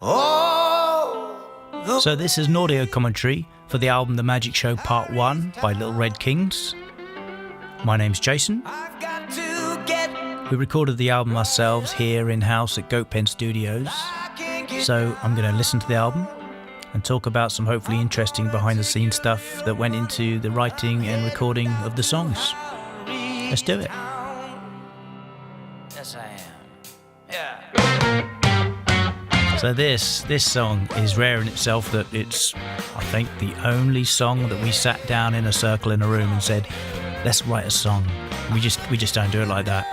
So this is an audio commentary for the album The Magic Show Part 1 by Little Red Kings. My name's Jason. We recorded the album ourselves here in-house at Goat Pen Studios. So I'm going to listen to the album and talk about some hopefully interesting behind-the-scenes stuff that went into the writing and recording of the songs. Let's do it. Yes, I am. Yeah. So this song is rare in itself that it's, I think, the only song that we sat down in a circle in a room and said, let's write a song. We just don't do it like that.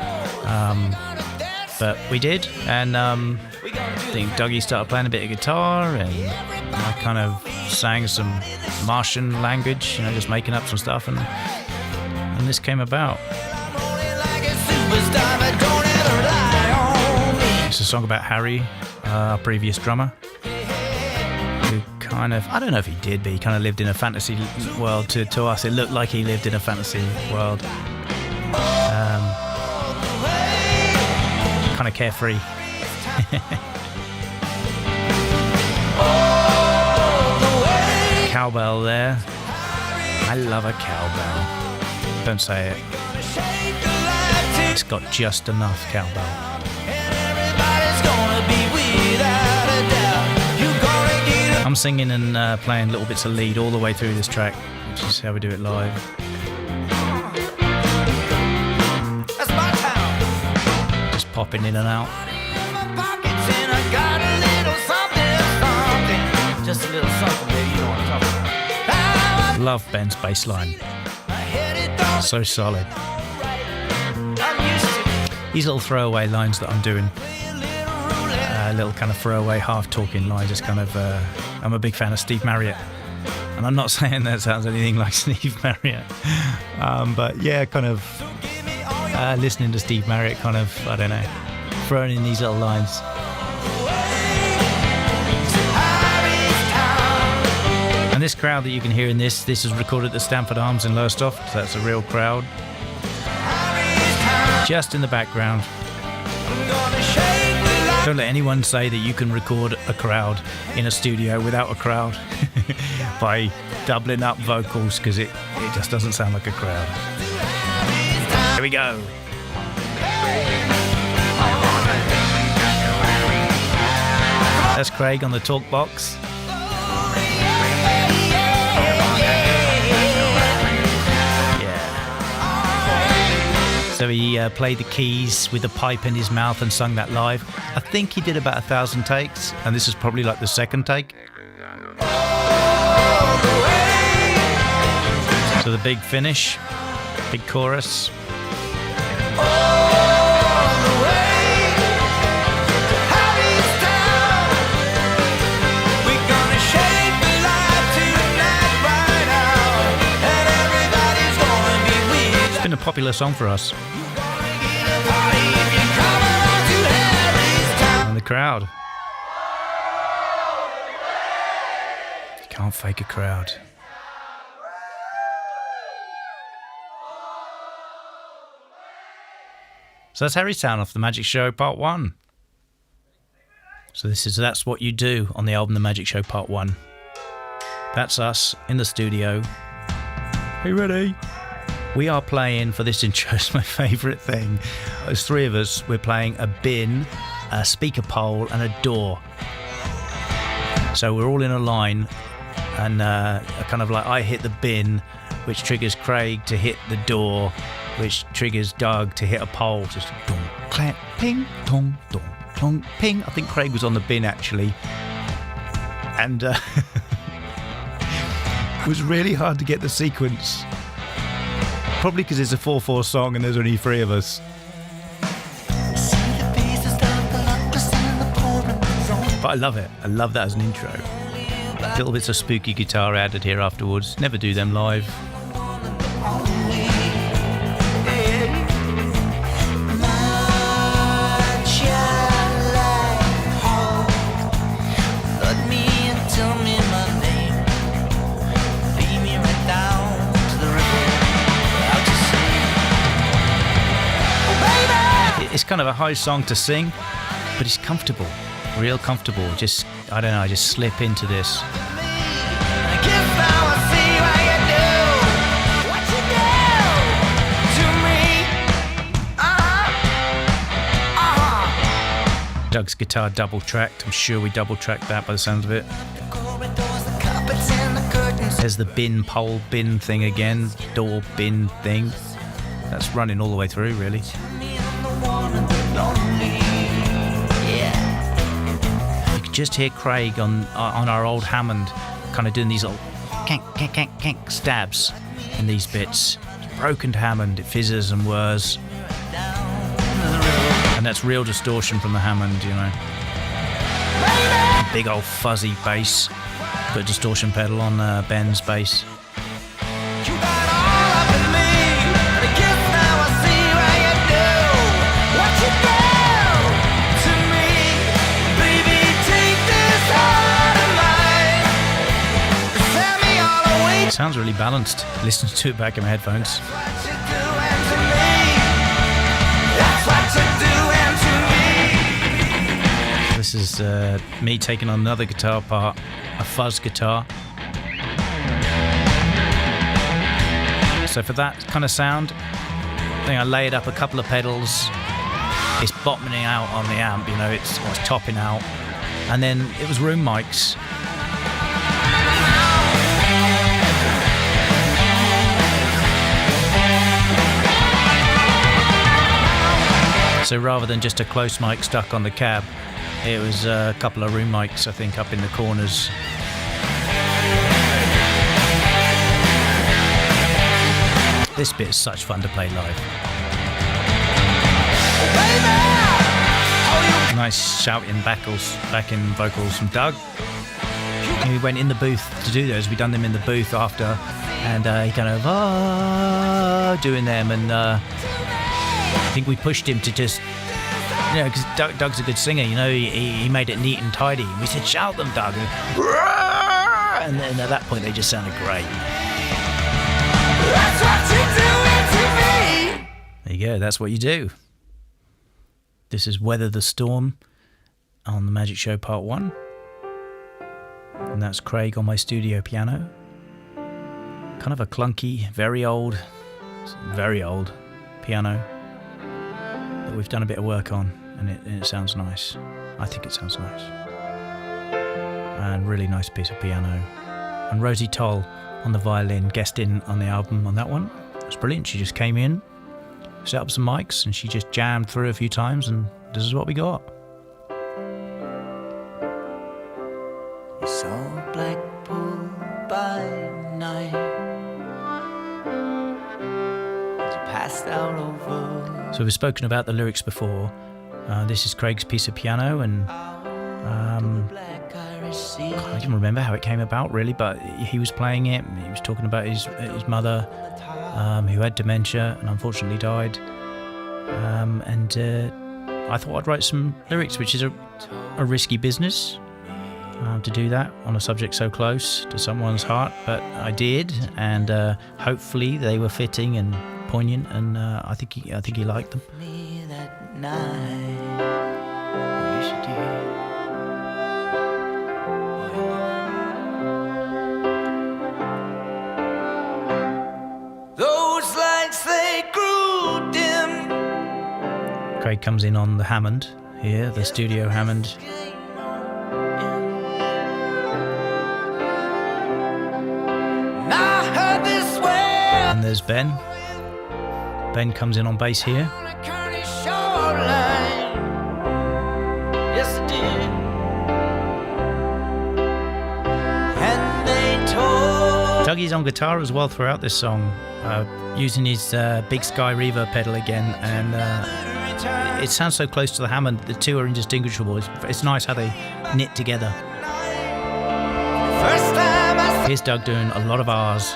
But we did, and I think Dougie started playing a bit of guitar, and I kind of sang some Martian language, just making up some stuff, and this came about. It's a song about Harry, our previous drummer, who kind of, I don't know if he did, but he kind of lived in a fantasy world. To us, it looked like he lived in a fantasy world. Kind of carefree. Cowbell there. I love a cowbell. Don't say it. It's got just enough cowbell. I'm singing and playing little bits of lead all the way through this track, which is how we do it live. Just popping in and out. Just a little something, baby, you know what I'm talking about. Love Ben's bass line. So solid. These little throwaway lines that I'm doing, little kind of throwaway half-talking lines, just kind of, I'm a big fan of Steve Marriott. And I'm not saying that sounds anything like Steve Marriott, but yeah, kind of listening to Steve Marriott, kind of, I don't know, throwing in these little lines. And this crowd that you can hear in this is recorded at the Stamford Arms in Lowestoft, so that's a real crowd. Just in the background. Don't let anyone say that you can record a crowd in a studio without a crowd by doubling up vocals, because it just doesn't sound like a crowd. Here we go. That's Craig on the talk box. So he played the keys with the pipe in his mouth and sung that live. I think he did about 1,000 takes, and this is probably like the second take. So the big finish, big chorus. It's been a popular song for us. And the crowd. You can't fake a crowd. So that's Harry's Sound off The Magic Show Part 1. So that's what you do on the album The Magic Show Part 1. That's us in the studio. Are you ready? We are playing, for this intro, it's my favourite thing. There's three of us. We're playing a bin, a speaker pole, and a door. So we're all in a line, and kind of like I hit the bin, which triggers Craig to hit the door, which triggers Doug to hit a pole. Just dong, clank, ping, dong, dong, dong, ping. I think Craig was on the bin actually, and it was really hard to get the sequence. Probably because it's a 4/4 song and there's only three of us. But I love it. I love that as an intro. Little bits of spooky guitar added here afterwards. Never do them live. It's kind of a high song to sing, but it's comfortable. Real comfortable. Just, I don't know, I just slip into this. Doug's guitar double tracked. I'm sure we double tracked that by the sounds of it. There's the bin, pole bin thing again, door bin thing. That's running all the way through, really. You could just hear Craig on our old Hammond kind of doing these little kank, kank, kank, kank stabs in these bits. Broken Hammond, it fizzes and whirs. And that's real distortion from the Hammond, you know. Big old fuzzy bass. Put a distortion pedal on Ben's bass. It sounds really balanced. Listen to it back in my headphones. This is me taking on another guitar part, a Fuzz Guitar. So for that kind of sound, I think I layered up a couple of pedals. It's bottoming out on the amp, you know, it's topping out. And then it was room mics. So rather than just a close mic stuck on the cab, it was a couple of room mics, I think, up in the corners. This bit is such fun to play live. Nice shouting backing vocals from Doug. And we went in the booth to do those. We done them in the booth after, and he kind of doing them, and I think we pushed him to just, you know, because Doug's a good singer, you know, he made it neat and tidy. We said, shout them, Doug. And then at that point, they just sounded great. That's what you're doing to me. There you go, that's what you do. This is Weather the Storm on the Magic Show Part 1. And that's Craig on my studio piano. Kind of a clunky, very old piano that we've done a bit of work on, and it sounds nice. I think it sounds nice. And really nice piece of piano. And Rosie Toll on the violin, guesting on the album on that one. It was brilliant. She just came in, set up some mics, and she just jammed through a few times, and this is what we got. It's all Blackpool by night. It's passed out over. So we've spoken about the lyrics before. This is Craig's piece of piano, and I didn't remember how it came about really, but he was playing it. He was talking about his mother, who had dementia and unfortunately died. And I thought I'd write some lyrics, which is a risky business, to do that on a subject so close to someone's heart, but I did, and hopefully they were fitting and poignant, and I think he liked them. Those lights, they grew dim. Craig comes in on the Hammond here, the studio Hammond. And there's Ben. Ben comes in on bass here. Dougie's on guitar as well throughout this song, using his Big Sky reverb pedal again, and it sounds so close to the Hammond. The two are indistinguishable. It's nice how they knit together. Here's Doug doing a lot of R's.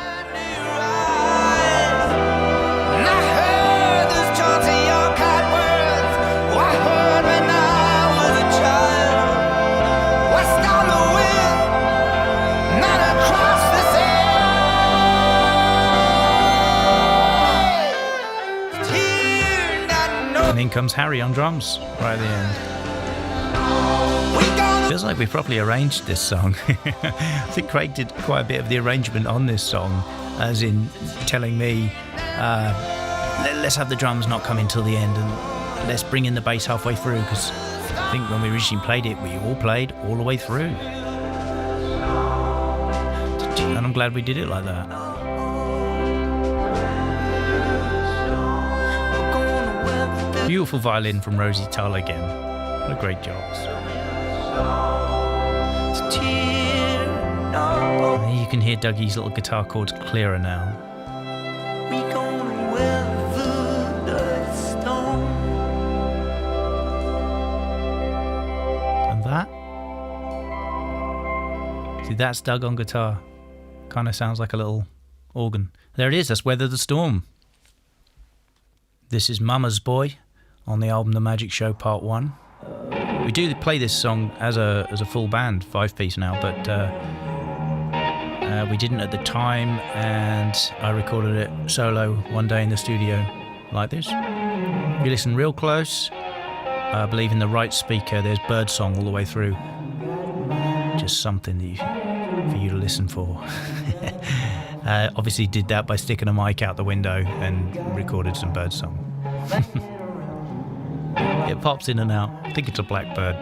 And in comes Harry on drums right at the end. Feels like we properly arranged this song. I think Craig did quite a bit of the arrangement on this song, as in telling me, let's have the drums not come in till the end and let's bring in the bass halfway through, because I think when we originally played it, we all played all the way through. And I'm glad we did it like that. Beautiful violin from Rosie Tull again. What a great job. And you can hear Dougie's little guitar chords clearer now. And that? See, that's Doug on guitar. Kind of sounds like a little organ. There it is, that's Weather the Storm. This is Mama's Boy on the album The Magic Show Part 1. We do play this song as a full band, 5-piece now, but we didn't at the time, and I recorded it solo one day in the studio like this. If you listen real close, I believe in the right speaker there's birdsong all the way through. Just something for you to listen for. Obviously did that by sticking a mic out the window and recorded some birdsong. It pops in and out. I think it's a blackbird.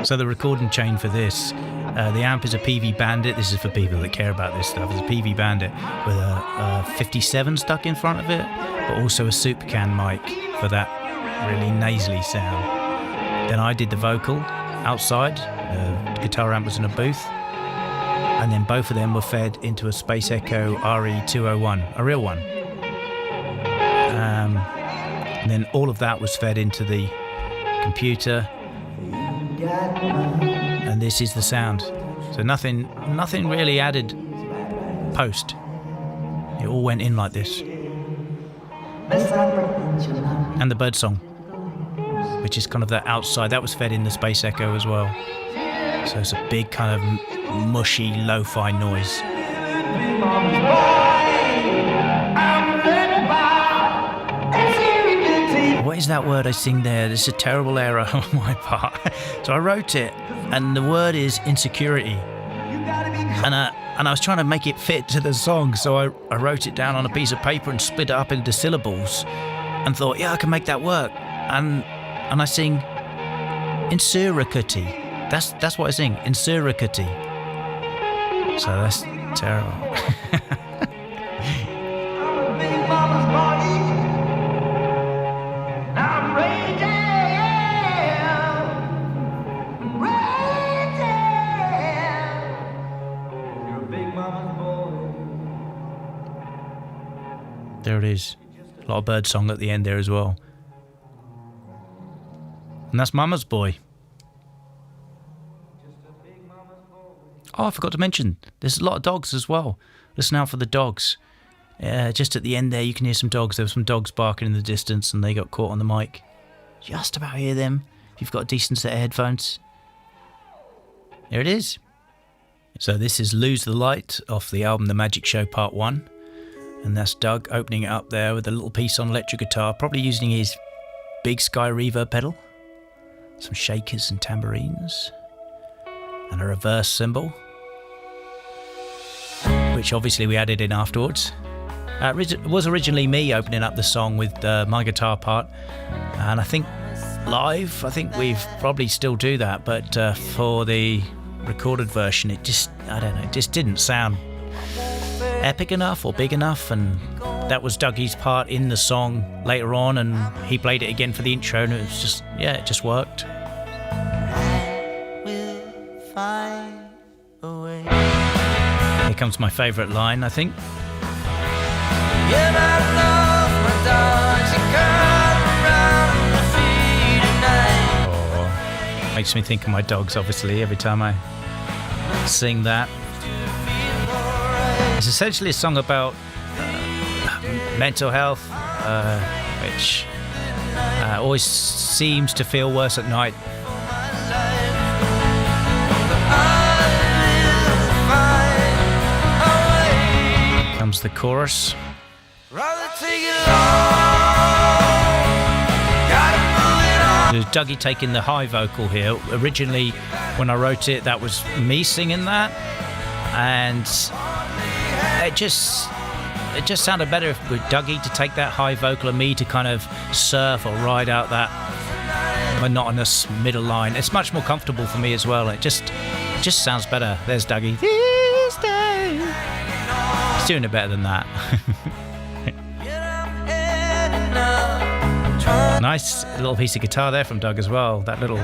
So the recording chain for this, the amp is a PV Bandit. This is for people that care about this stuff. It's a PV Bandit with a 57 stuck in front of it, but also a soup can mic for that really nasally sound. Then I did the vocal outside. The guitar amp was in a booth. And then both of them were fed into a Space Echo RE201, a real one. And then all of that was fed into the computer. And this is the sound. So nothing really added post. It all went in like this. And the birdsong, which is kind of that outside, that was fed in the Space Echo as well. So it's a big kind of mushy lo-fi noise. What is that word I sing there? This is a terrible error on my part. So I wrote it, and the word is insecurity. And I was trying to make it fit to the song, so I wrote it down on a piece of paper and split it up into syllables, and thought, yeah, I can make that work. And I sing insecurity. That's what I sing, insecurity. So that's terrible. There it is. A lot of bird song at the end there as well. And that's Mama's Boy. Oh, I forgot to mention, there's a lot of dogs as well. Listen out for the dogs. Just at the end there, you can hear some dogs. There were some dogs barking in the distance, and they got caught on the mic. Just about hear them, if you've got a decent set of headphones. There it is. So this is Lose the Light off the album The Magic Show Part 1. And that's Doug opening it up there with a little piece on electric guitar, probably using his big Sky reverb pedal. Some shakers and tambourines. And a reverse cymbal, which obviously we added in afterwards. It was originally me opening up the song with my guitar part, and I think live, we've probably still do that, but for the recorded version, it just didn't sound epic enough or big enough, and that was Dougie's part in the song later on, and he played it again for the intro, and it was just, it just worked. Here comes my favourite line, I think. Oh, makes me think of my dogs, obviously, every time I sing that. It's essentially a song about mental health, which always seems to feel worse at night. Comes the chorus. There's Dougie taking the high vocal here. Originally, when I wrote it, that was me singing that, and it just sounded better with Dougie to take that high vocal and me to kind of surf or ride out that monotonous middle line. It's much more comfortable for me as well. It just sounds better. There's Dougie. These days. He's doing it better than that. Nice little piece of guitar there from Doug as well. That little.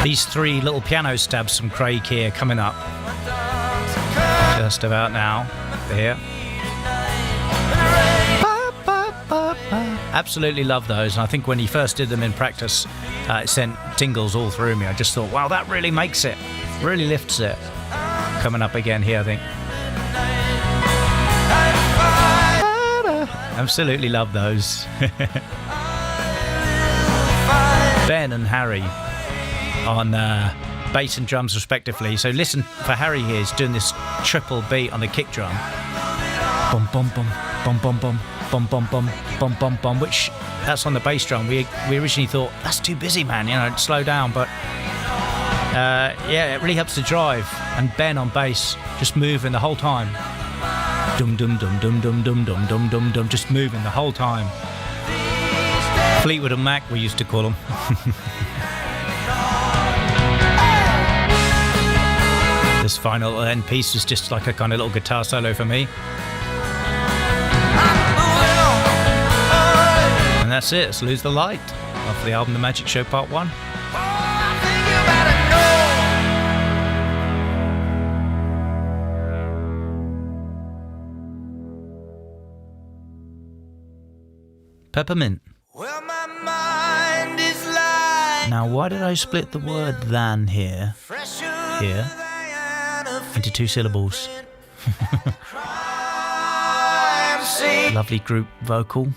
These three little piano stabs from Craig here coming up just about now. Here. Absolutely love those, and I think when he first did them in practice, it sent tingles all through me. I just thought, wow, that really makes it, really lifts it. Coming up again here, I think. Absolutely love those. Ben and Harry on bass and drums respectively. So listen for Harry here, he's doing this triple beat on the kick drum. Bum bum bum bum bum bum bum bum bum bum bum bum, which that's on the bass drum. We originally thought that's too busy, man, slow down, but it really helps to drive. And Ben on bass just moving the whole time. Dum dum dum dum dum dum dum dum dum dum, just moving the whole time. Fleetwood and Mac we used to call them. This final end piece was just like a kind of little guitar solo for me. And that's it. Let's Lose the Light off the album The Magic Show Part 1. Peppermint. Well, my mind is like Now, why did I split the word than here into two syllables? Lovely group vocal,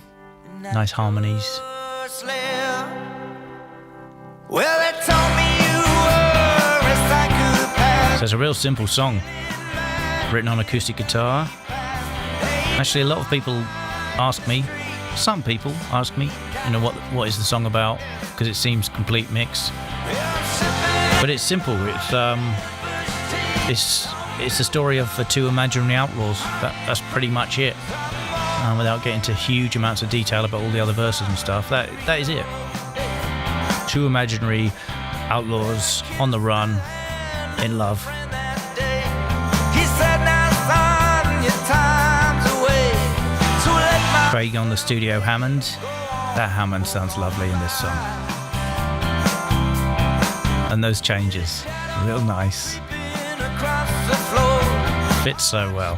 nice harmonies. Well, they told me you were a psychopath. So it's a real simple song, written on acoustic guitar. Actually, a lot of people ask me, some people ask me, what is the song about? Because it seems complete mix. But it's simple. It's the story of the two imaginary outlaws. That's pretty much it. Without getting into huge amounts of detail about all the other verses and stuff, that is it. Two imaginary outlaws on the run, in love. Craig on the studio Hammond. That Hammond sounds lovely in this song. And those changes, real nice. Fits so well.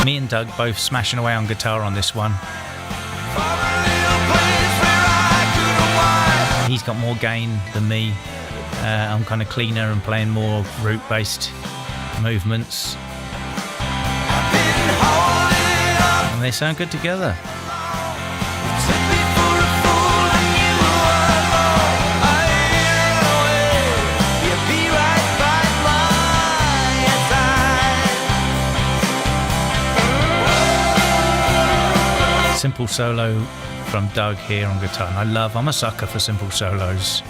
Me and Doug both smashing away on guitar on this one. He's got more gain than me. I'm kind of cleaner and playing more root-based movements. And they sound good together. Simple solo from Doug here on guitar, and I'm a sucker for simple solos.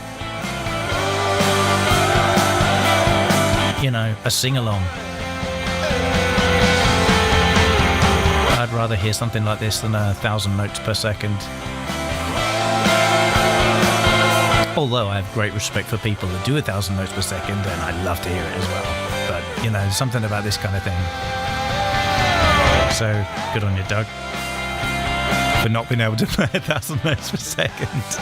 A sing-along. I'd rather hear something like this than 1,000 notes per second. Although I have great respect for people that do 1,000 notes per second, and I'd love to hear it as well. But, there's something about this kind of thing. So, good on you, Doug, for not being able to play 1,000 notes per second.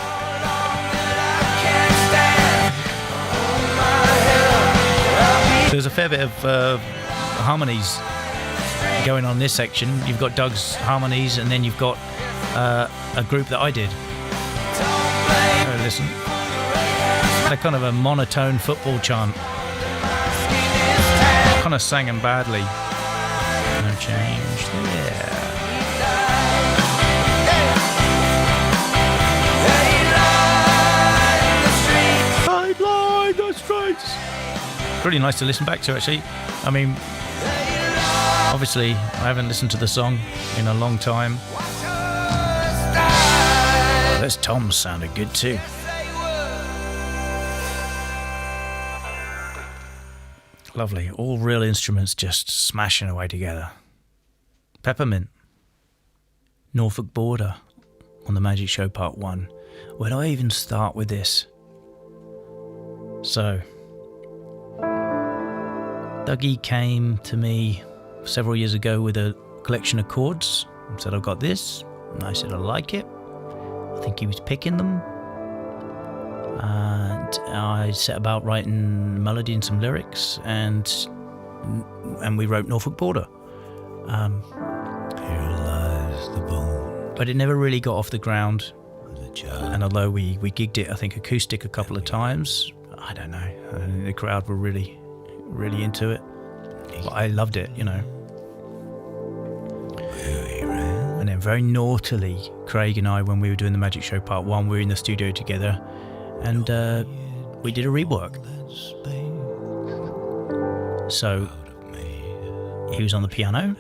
There's a fair bit of harmonies going on in this section. You've got Doug's harmonies, and then you've got a group that I did. listen. They're kind of a monotone football chant. Kind of sang them badly. No change there. Sideline the streets. Pretty nice to listen back to, actually. I mean, obviously, I haven't listened to the song in a long time. Those toms sounded good too. Lovely. All real instruments just smashing away together. Peppermint. Norfolk Border on the Magic Show Part 1. Where do I even start with this? So, Dougie came to me several years ago with a collection of chords and said, I've got this. And I said, I like it. I think he was picking them. And I set about writing a melody and some lyrics, and we wrote Norfolk Border. Here lies the bone. But it never really got off the ground. And although we gigged it, I think, acoustic a couple of times, I don't know. I think the crowd were really, really into it. But I loved it, you know. And then very naughtily, Craig and I, when we were doing the Magic Show Part 1, we were in the studio together, and we did a rework. So he was on the piano,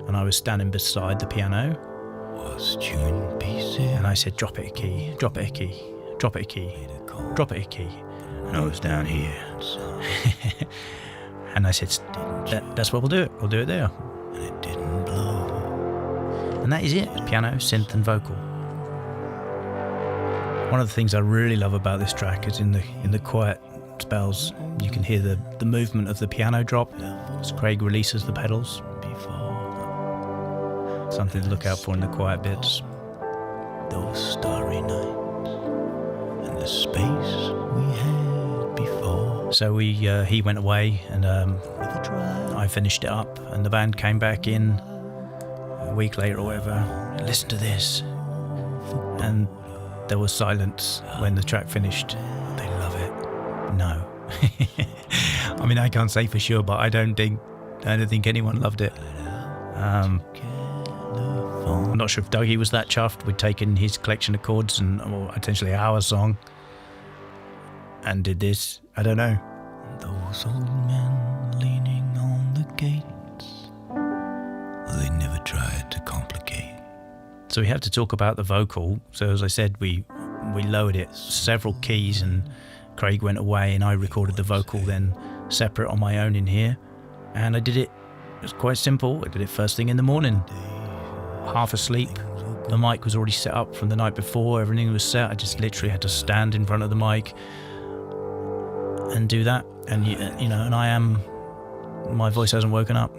and I was standing beside the piano, and I said, drop it a key, drop it a key, drop it a key, drop it a key. And I was down here. And I said, that's what we'll do it. We'll do it there. And it didn't blow. And that is it. Piano, synth and vocal. One of the things I really love about this track is in the quiet spells, you can hear the movement of the piano drop as Craig releases the pedals. Something to look out for in the quiet bits. Those starry nights and the space we had before. So he went away, and I finished it up, and the band came back in a week later or whatever. Listen to this, and there was silence when the track finished. They love it. No. I mean, I can't say for sure, but I don't think anyone loved it. I'm not sure if Dougie was that chuffed. We'd taken his collection of chords and potentially our song and did this. I don't know. Those old men leaning on the gates, they never tried to complicate. So we have to talk about the vocal. So as I said, we lowered it several keys, and Craig went away, and I recorded the vocal then separate on my own in here. And I did it. It was quite simple. I did it first thing in the morning. Half asleep. The mic was already set up from the night before. Everything was set. I just literally had to stand in front of the mic and do that. And you know, and my voice hasn't woken up.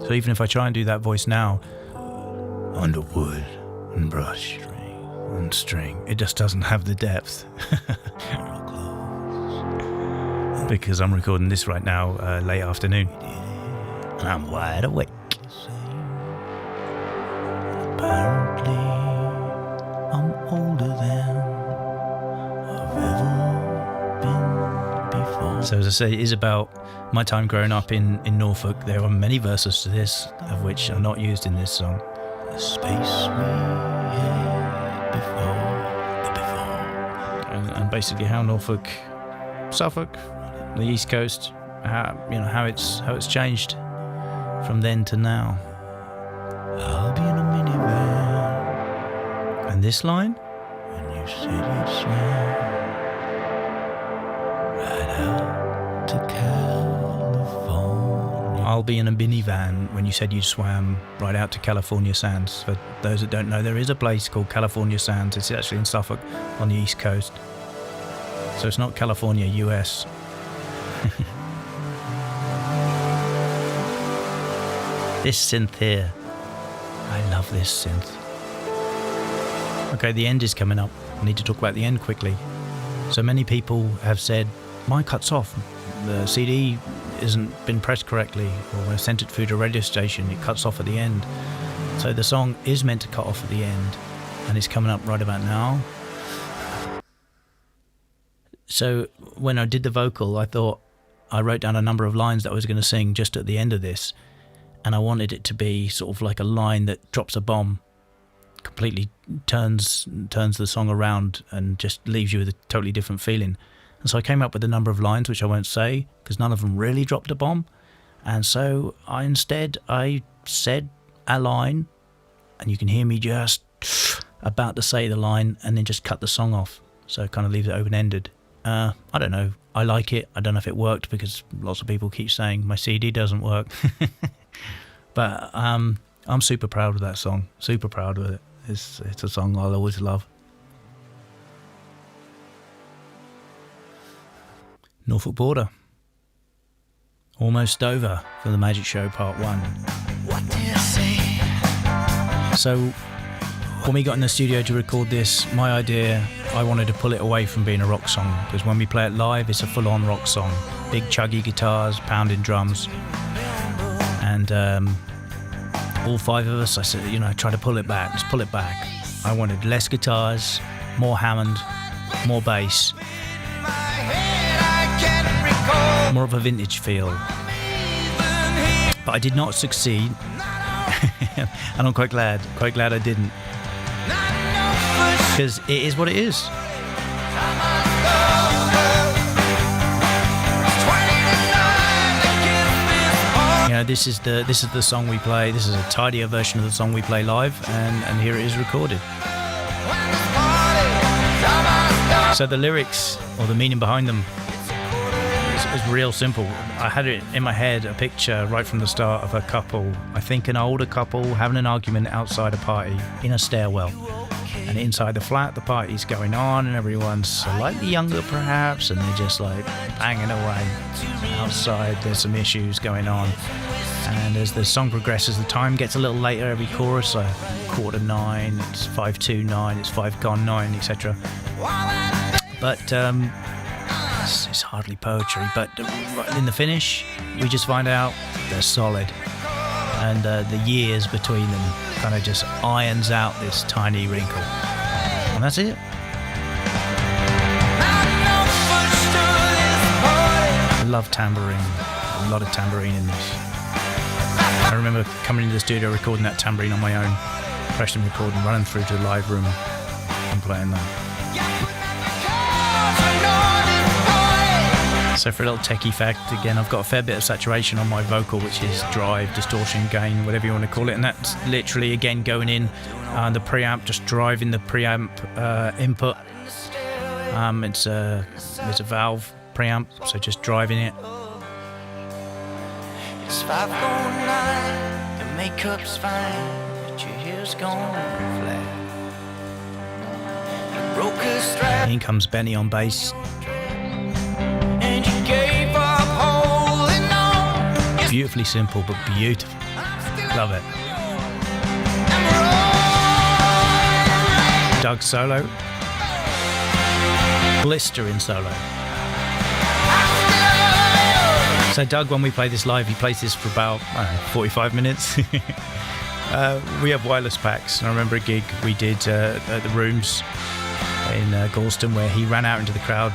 So even if I try and do that voice now, under wood and brush and string, it just doesn't have the depth. Because I'm recording this right now, late afternoon, and I'm wide awake. Apparently, I'm older than I've ever been before. So as I say, it is about my time growing up in Norfolk. There are many verses to this, of which are not used in this song. The space we had before. And basically how Norfolk, Suffolk, the East Coast, how it's changed from then to now. I'll be in a minivan. And this line? When you said you'd swim right out to California. I'll be in a minivan when you said you swam right out to California Sands. For those that don't know, there is a place called California Sands. It's actually in Suffolk on the East Coast. So it's not California, US. This synth here, I love this synth. Okay, the end is coming up. I need to talk about the end quickly. So many people have said, mine cuts off. The CD isn't been pressed correctly, or when I sent it through to a radio station, it cuts off at the end. So the song is meant to cut off at the end, and it's coming up right about now. So when I did the vocal, I thought I wrote down a number of lines that I was going to sing just at the end of this, and I wanted it to be sort of like a line that drops a bomb, completely turns the song around and just leaves you with a totally different feeling. And so I came up with a number of lines which I won't say because none of them really dropped a bomb. And so I said a line, and you can hear me just about to say the line and then just cut the song off. So it kind of leaves it open-ended. I don't know. I like it. I don't know if it worked because lots of people keep saying my CD doesn't work. But I'm super proud of that song. Super proud of it. It's a song I'll always love. Norfolk Border. Almost Over for the Magic Show Part 1. What do you say? So when we got in the studio to record this, my idea, I wanted to pull it away from being a rock song, because when we play it live, it's a full-on rock song. Big chuggy guitars, pounding drums. And all five of us, I said, try to pull it back. Let's pull it back. I wanted less guitars, more Hammond, more bass, more of a vintage feel. But I did not succeed. And I'm quite glad I didn't. Because it is what it is. This is the song we play. This is a tidier version of the song we play live, and here it is recorded. So the lyrics, or the meaning behind them, is real simple. I had it in my head, a picture right from the start of a couple, I think an older couple, having an argument outside a party in a stairwell. And inside the flat, the party's going on, and everyone's slightly younger perhaps, and they're just like banging away. Outside, there's some issues going on. And as the song progresses, the time gets a little later every chorus, like 9:15, it's 5:29, it's 5:09, etc. But it's hardly poetry, but in the finish, we just find out they're solid. And the years between them kind of just irons out this tiny wrinkle. And that's it. I love tambourine. A lot of tambourine in this. I remember coming into the studio, recording that tambourine on my own, pressing record and running through to the live room and playing that. So for a little techie fact, again, I've got a fair bit of saturation on my vocal, which is drive, distortion, gain, whatever you want to call it, and that's literally, again, going in the preamp, just driving the preamp input. It's a valve preamp, so just driving it. It's 5:09, your makeup's fine, but your hair's gone flat. You broke a strap. In comes Benny on bass. Beautifully simple, but beautiful. Love it. Doug solo. Blistering solo. So Doug, when we play this live, he plays this for about 45 minutes. We have wireless packs. And I remember a gig we did at the Rooms in Galston, where he ran out into the crowd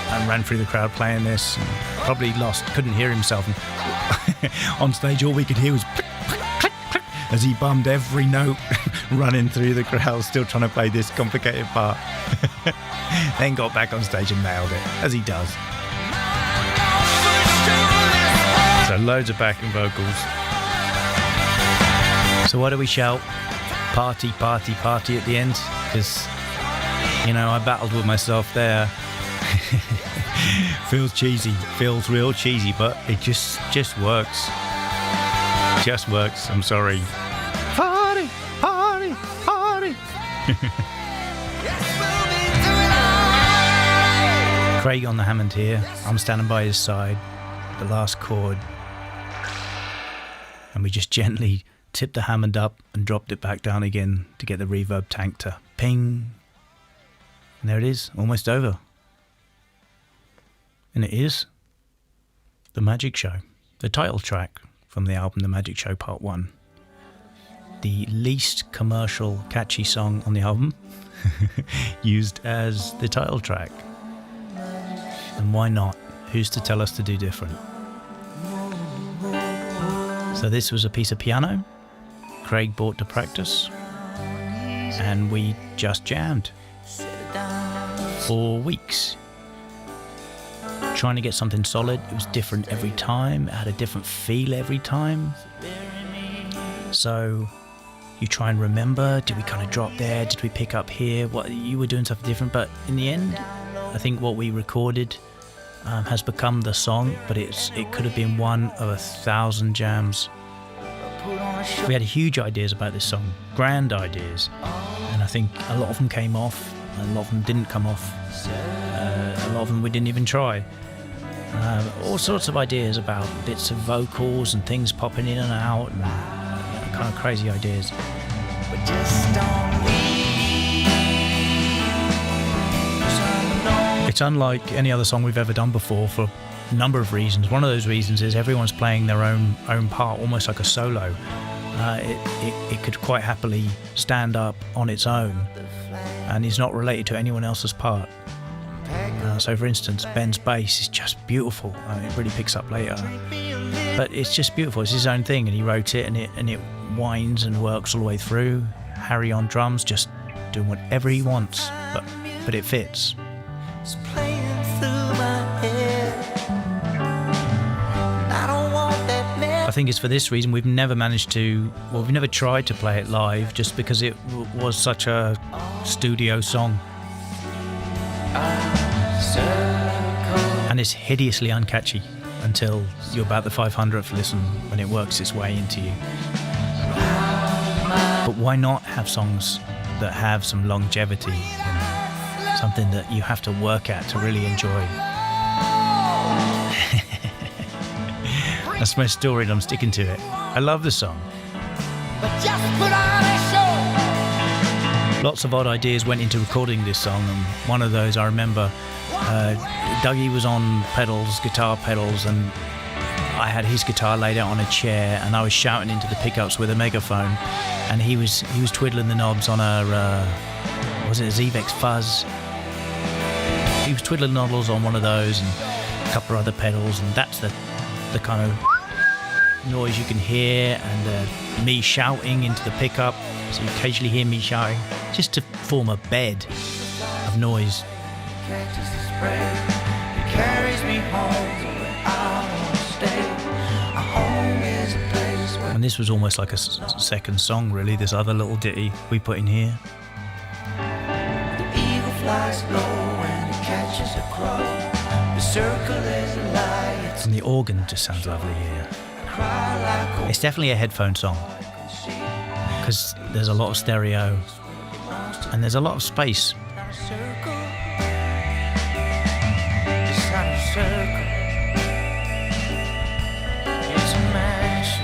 and ran through the crowd playing this, and probably couldn't hear himself. And on stage, all we could hear was click, click, click, click, as he bummed every note, running through the crowd, still trying to play this complicated part. Then got back on stage and nailed it, as he does. So loads of backing vocals. So why do we shout party, party, party at the end? Because, I battled with myself there. Feels cheesy, feels real cheesy, but it just works. Just works, I'm sorry. Party, party, party. Craig on the Hammond here. I'm standing by his side, the last chord. And we just gently tipped the Hammond up and dropped it back down again to get the reverb tank to ping. And there it is, almost over. And it is The Magic Show, the title track from the album The Magic Show Part 1. The least commercial, catchy song on the album, used as the title track. And why not? Who's to tell us to do different? So this was a piece of piano Craig bought to practice, and we just jammed for weeks, trying to get something solid. It was different every time, it had a different feel every time. So you try and remember, did we kind of drop there, did we pick up here, what you were doing something different, but in the end I think what we recorded has become the song, but it could have been one of 1,000 jams. We had huge ideas about this song, grand ideas, and I think a lot of them came off, a lot of them didn't come off, a lot of them we didn't even try. All sorts of ideas about bits of vocals and things popping in and out, and kind of crazy ideas. But just don't leave. It's unlike any other song we've ever done before for a number of reasons. One of those reasons is everyone's playing their own part, almost like a solo. It could quite happily stand up on its own and is not related to anyone else's part. So for instance, Ben's bass is just beautiful. It really picks up later, but it's just beautiful. It's his own thing, and he wrote it, and it winds and works all the way through. Harry on drums, just doing whatever he wants, but it fits. It's playing through my head. I don't want that mess. I think it's for this reason we've never tried to play it live, just because it was such a studio song. And it's hideously uncatchy until you're about the 500th listen, when it works its way into you. But why not have songs that have some longevity and something that you have to work at to really enjoy? That's my story, and I'm sticking to it. I love the song. But just put on a show. Lots of odd ideas went into recording this song, and one of those I remember, Dougie was on guitar pedals, and I had his guitar laid out on a chair, and I was shouting into the pickups with a megaphone, and he was twiddling the knobs on a Zevex Fuzz. He was twiddling nozzles on one of those and a couple of other pedals, and that's the kind of noise you can hear, and me shouting into the pickup, so you occasionally hear me shouting, just to form a bed of noise. Catches the spray. It carries me home to where I want to stay. A home is a place where. And this was almost like a second song, really, this other little ditty we put in here. The eagle flies low and it catches a crow. The circle is a lie. And the organ just sounds lovely here. Cry like a It's definitely a headphone song, because there's a lot of stereo and there's a lot of space. circle. It's not a circle. It's a mansion.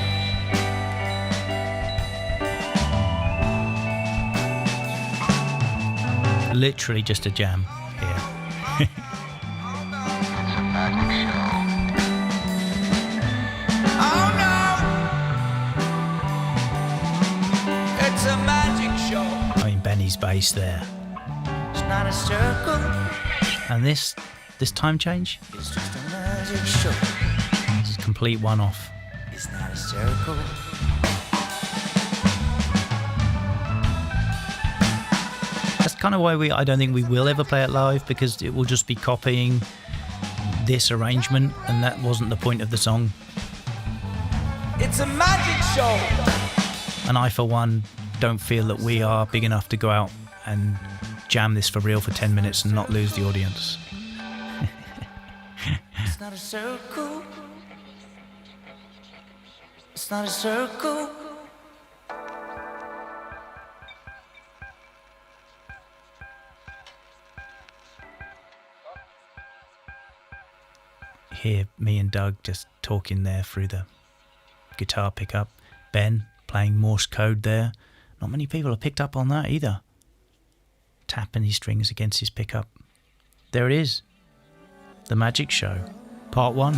Literally just a jam here. Oh no! It's a magic show. I mean, Benny's bass there. It's not a circle. And this time change, It's just a magic show. it's a complete one-off. It's not a circle. That's kind of why I don't think we will ever play it live, because it will just be copying this arrangement, and that wasn't the point of the song. It's a magic show. And I, for one, don't feel that we are big enough to go out and jam this for real for 10 minutes and not lose the audience. It's not a circle. It's not a circle. Hear me and Doug just talking there through the guitar pickup. Ben playing Morse code there. Not many people have picked up on that either. Tapping his strings against his pickup. There it is. The Magic Show, Part 1.